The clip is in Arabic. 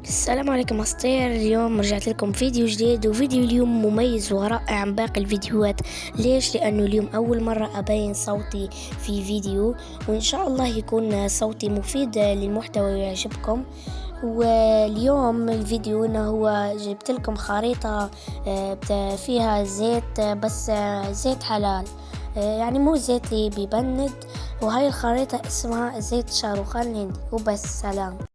السلام عليكم أسطير. اليوم رجعت لكم فيديو جديد، وفيديو اليوم مميز ورائع عن باقي الفيديوهات. ليش؟ لأنه اليوم أول مرة أبين صوتي في فيديو، وإن شاء الله يكون صوتي مفيد للمحتوى ويعجبكم. واليوم الفيديو إنه هو جبت لكم خريطة فيها زيت، بس زيت حلال، يعني مو زيت اللي بيبند. وهاي الخريطة اسمها زيت شاروخان الهندي. وبس، سلام.